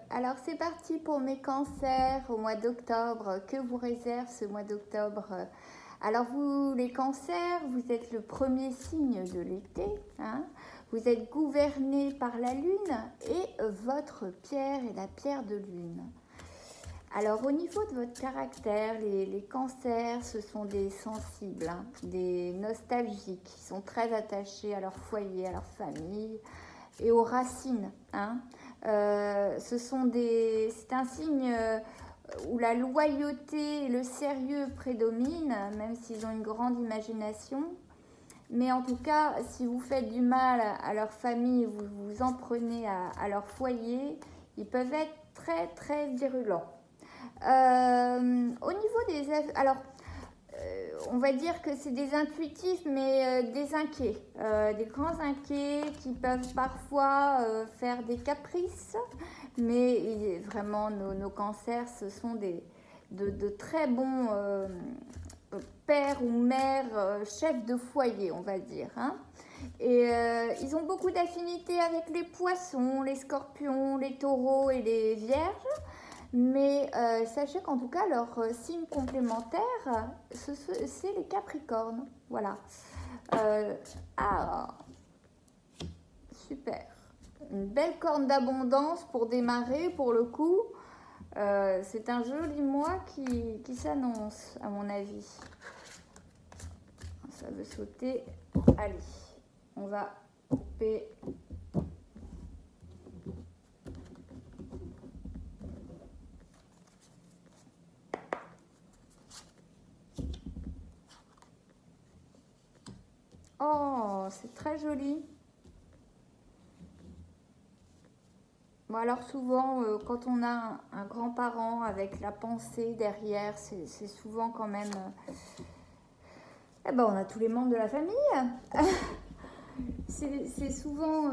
Alors c'est parti pour mes cancers au mois d'octobre. Que vous réserve ce mois d'octobre? Alors vous, les cancers, vous êtes le premier signe de l'été. Hein. Vous êtes gouverné par la lune et votre pierre est la pierre de lune. Alors au niveau de votre caractère, les cancers, ce sont des sensibles, hein, des nostalgiques, qui sont très attachés à leur foyer, à leur famille et aux racines. Hein. C'est un signe où la loyauté et le sérieux prédominent, même s'ils ont une grande imagination. Mais en tout cas, si vous faites du mal à leur famille, vous vous en prenez à leur foyer, ils peuvent être très très virulents. Au niveau des... Alors, on va dire que c'est des intuitifs, mais des inquiets. Des grands inquiets qui peuvent parfois faire des caprices. Mais vraiment, nos cancers, ce sont de très bons pères ou mères, chefs de foyer, on va dire. Hein. Et ils ont beaucoup d'affinités avec les poissons, les scorpions, les taureaux et les vierges. Mais sachez qu'en tout cas, leur signe complémentaire, c'est les capricornes. Voilà. Super. Une belle corne d'abondance pour démarrer, pour le coup. C'est un joli mois qui s'annonce, à mon avis. Ça veut sauter. Allez, on va couper. Oh, c'est très joli. Bon, alors souvent, quand on a un grand-parent avec la pensée derrière, c'est souvent quand même... on a tous les membres de la famille. C'est souvent...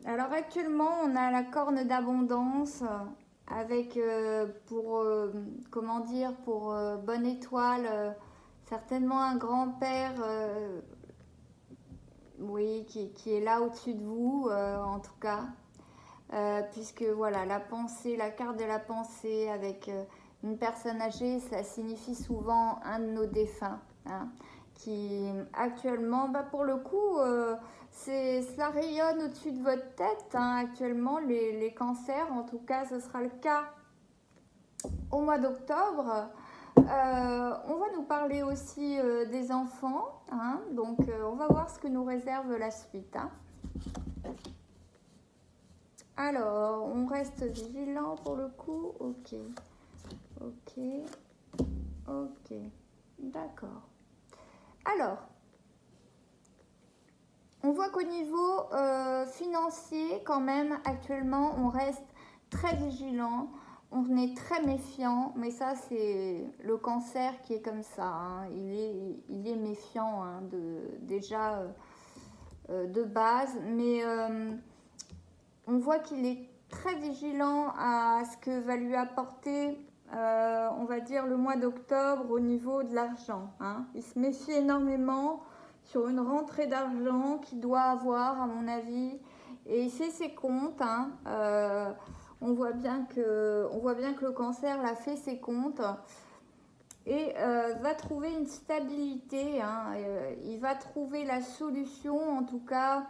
Alors actuellement, on a la corne d'abondance avec, pour bonne étoile, certainement un grand-père... oui, qui est là au-dessus de vous, en tout cas. Puisque voilà, la pensée, la carte de la pensée avec une personne âgée, ça signifie souvent un de nos défunts, hein, qui actuellement, pour le coup, cela rayonne au-dessus de votre tête, hein, actuellement, les cancers, en tout cas, ce sera le cas au mois d'octobre. On va nous parler aussi des enfants, hein, donc on va voir ce que nous réserve la suite. Hein. Alors, on reste vigilant pour le coup. Ok. D'accord. Alors, on voit qu'au niveau financier, quand même, actuellement, on reste très vigilant. On est très méfiant. Mais ça, c'est le cancer qui est comme ça. Hein. Il est méfiant hein, déjà de base. Mais... on voit qu'il est très vigilant à ce que va lui apporter, on va dire, le mois d'octobre au niveau de l'argent. Hein. Il se méfie énormément sur une rentrée d'argent qu'il doit avoir, à mon avis. Et il sait ses comptes. Hein. On voit bien que le cancer l'a fait ses comptes. Et va trouver une stabilité. Hein. Il va trouver la solution, en tout cas...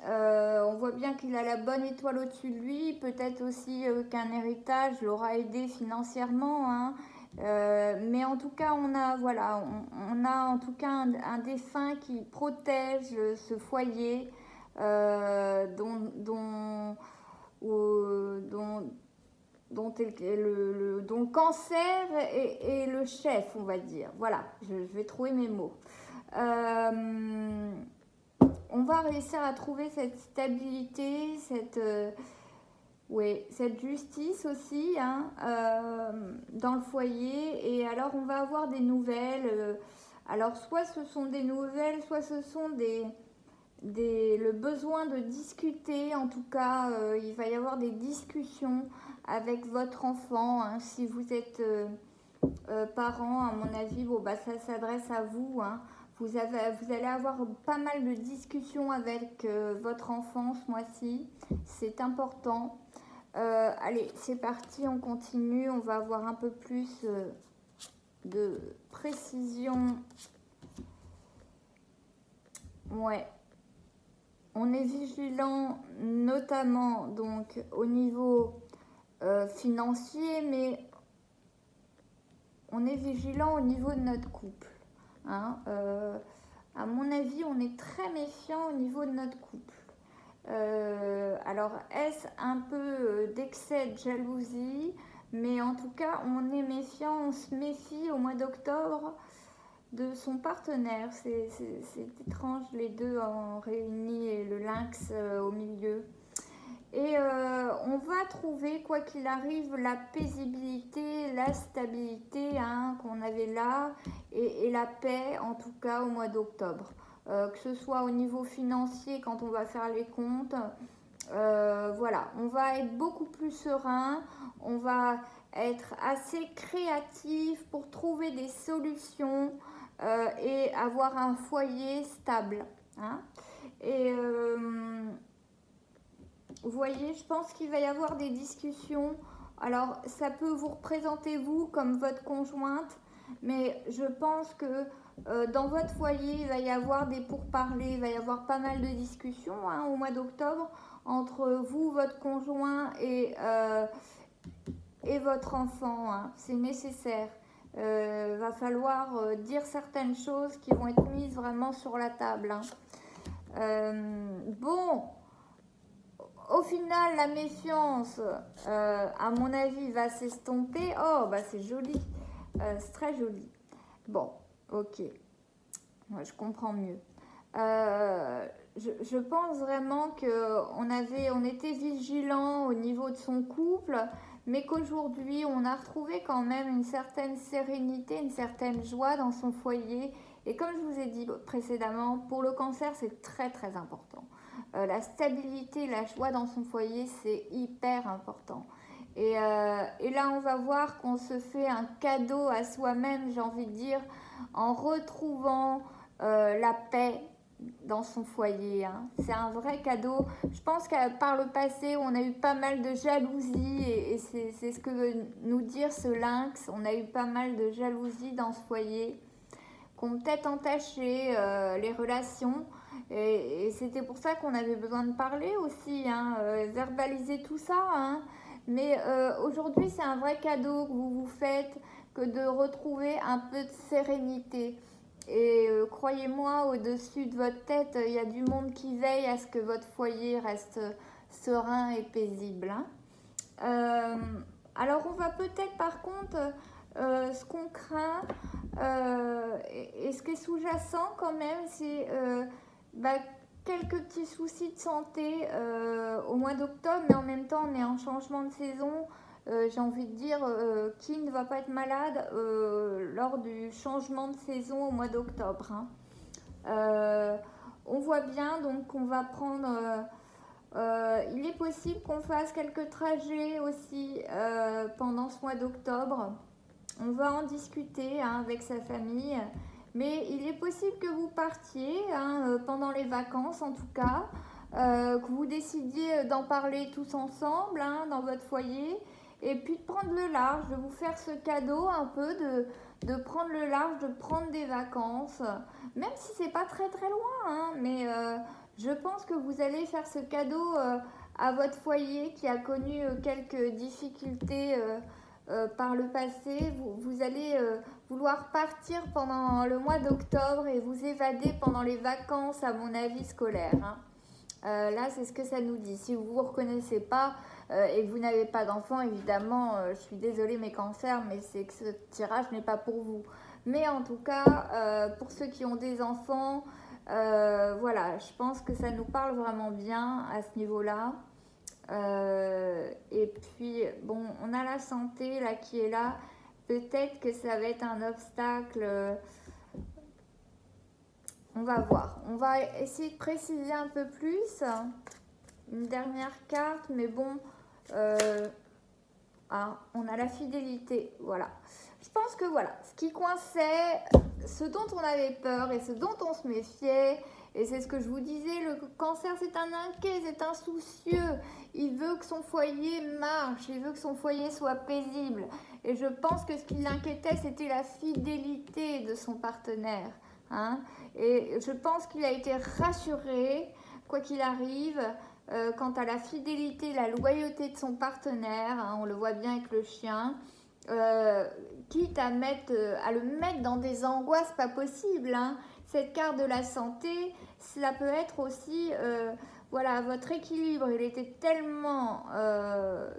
on voit bien qu'il a la bonne étoile au-dessus de lui, peut-être aussi qu'un héritage l'aura aidé financièrement, hein. Mais en tout cas, on a en tout cas un défunt qui protège ce foyer dont le cancer est le chef, on va dire. Voilà, je vais trouver mes mots. On va réussir à trouver cette stabilité, cette justice aussi hein, dans le foyer. Et alors, on va avoir des nouvelles. Alors, soit ce sont des nouvelles, soit ce sont le besoin de discuter. En tout cas, il va y avoir des discussions avec votre enfant. Hein, si vous êtes parent, à mon avis, ça s'adresse à vous. Hein. Vous allez avoir pas mal de discussions avec votre enfant ce mois-ci. C'est important. Allez, c'est parti, on continue. On va avoir un peu plus de précision. Ouais. On est vigilant notamment donc au niveau financier, mais on est vigilant au niveau de notre couple. Hein. À mon avis, on est très méfiant au niveau de notre couple. Alors, est-ce un peu d'excès de jalousie? Mais en tout cas, on est méfiant, on se méfie au mois d'octobre de son partenaire. C'est étrange, les deux en réunis et le lynx au milieu. Et on va trouver, quoi qu'il arrive, la paisibilité, la stabilité hein, qu'on avait là et la paix, en tout cas, au mois d'octobre. Que ce soit au niveau financier, quand on va faire les comptes, voilà, on va être beaucoup plus serein, on va être assez créatif pour trouver des solutions et avoir un foyer stable. Hein. Et vous voyez, je pense qu'il va y avoir des discussions. Alors, ça peut vous représenter vous comme votre conjointe, mais je pense que dans votre foyer, il va y avoir des pourparlers, il va y avoir pas mal de discussions hein, au mois d'octobre entre vous, votre conjoint et votre enfant. Hein. C'est nécessaire. Va falloir dire certaines choses qui vont être mises vraiment sur la table. Hein. Bon. Au final, la méfiance, à mon avis, va s'estomper. Oh, bah c'est joli. C'est très joli. Bon, ok. Moi, je comprends mieux. Je pense vraiment qu'on était vigilant au niveau de son couple, mais qu'aujourd'hui, on a retrouvé quand même une certaine sérénité, une certaine joie dans son foyer. Et comme je vous ai dit précédemment, pour le cancer, c'est très, très important. La stabilité, la joie dans son foyer, c'est hyper important. Et là, on va voir qu'on se fait un cadeau à soi-même, j'ai envie de dire, en retrouvant la paix dans son foyer. Hein. C'est un vrai cadeau. Je pense que par le passé, on a eu pas mal de jalousie et c'est ce que veut nous dire ce lynx. On a eu pas mal de jalousie dans ce foyer qui ont peut-être entaché les relations. Et c'était pour ça qu'on avait besoin de parler aussi, hein, verbaliser tout ça. Hein. Mais aujourd'hui, c'est un vrai cadeau que vous vous faites que de retrouver un peu de sérénité. Et croyez-moi, au-dessus de votre tête, il y a du monde qui veille à ce que votre foyer reste serein et paisible. Hein. Alors, on va peut-être par contre, ce qu'on craint, et ce qui est sous-jacent quand même, c'est quelques petits soucis de santé au mois d'octobre, mais en même temps, on est en changement de saison. J'ai envie de dire, qui ne va pas être malade lors du changement de saison au mois d'octobre. Hein. On voit bien donc qu'on va prendre... il est possible qu'on fasse quelques trajets aussi pendant ce mois d'octobre. On va en discuter hein, avec sa famille. Mais il est possible que vous partiez hein, pendant les vacances en tout cas. Que vous décidiez d'en parler tous ensemble hein, dans votre foyer. Et puis de prendre le large, de vous faire ce cadeau un peu, de prendre le large, de prendre des vacances, même si c'est pas très très loin, hein, mais je pense que vous allez faire ce cadeau à votre foyer qui a connu quelques difficultés par le passé. Vous allez vouloir partir pendant le mois d'octobre et vous évader pendant les vacances, à mon avis, scolaires. Hein. Là, c'est ce que ça nous dit. Si vous ne vous reconnaissez pas et que vous n'avez pas d'enfant, évidemment, je suis désolée mes cancers, mais c'est que ce tirage n'est pas pour vous. Mais en tout cas, pour ceux qui ont des enfants, voilà, je pense que ça nous parle vraiment bien à ce niveau-là. Et puis, bon, on a la santé là qui est là. Peut-être que ça va être un obstacle. On va voir. On va essayer de préciser un peu plus. Une dernière carte, mais bon, on a la fidélité. Voilà. Je pense que voilà, ce qui coinçait, ce dont on avait peur et ce dont on se méfiait, Et c'est ce que je vous disais, le cancer c'est un inquiet, c'est un soucieux. Il veut que son foyer marche, il veut que son foyer soit paisible. Et je pense que ce qui l'inquiétait, c'était la fidélité de son partenaire. Hein. Et je pense qu'il a été rassuré, quoi qu'il arrive, quant à la fidélité, la loyauté de son partenaire. Hein, on le voit bien avec le chien. Quitte à le mettre dans des angoisses pas possibles. Hein. Cette carte de la santé, cela peut être aussi, voilà, votre équilibre, il était tellement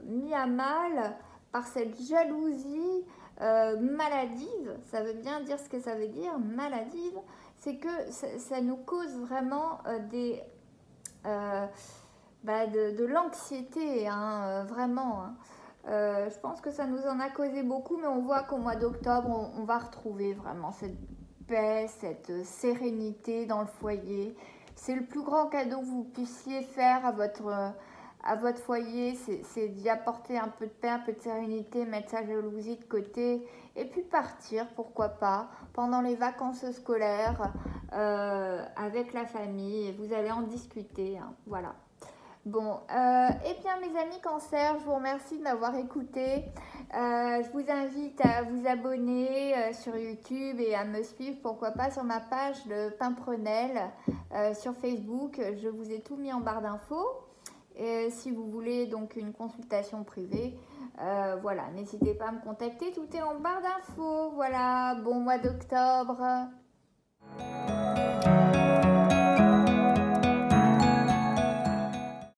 mis à mal par cette jalousie maladive. Ça veut bien dire ce que ça veut dire, maladive. C'est que ça nous cause vraiment de l'anxiété, hein, vraiment. Hein. Je pense que ça nous en a causé beaucoup, mais on voit qu'au mois d'octobre, on va retrouver vraiment cette paix, cette sérénité dans le foyer. C'est le plus grand cadeau que vous puissiez faire à votre foyer, c'est d'y apporter un peu de paix, un peu de sérénité, mettre sa jalousie de côté et puis partir, pourquoi pas, pendant les vacances scolaires avec la famille. Vous allez en discuter, hein, voilà. Bon, eh bien mes amis cancer, je vous remercie de m'avoir écouté. Je vous invite à vous abonner sur YouTube et à me suivre, pourquoi pas, sur ma page Le Pimprenel sur Facebook. Je vous ai tout mis en barre d'infos. Et si vous voulez donc une consultation privée, voilà, n'hésitez pas à me contacter, tout est en barre d'infos. Voilà, bon mois d'octobre.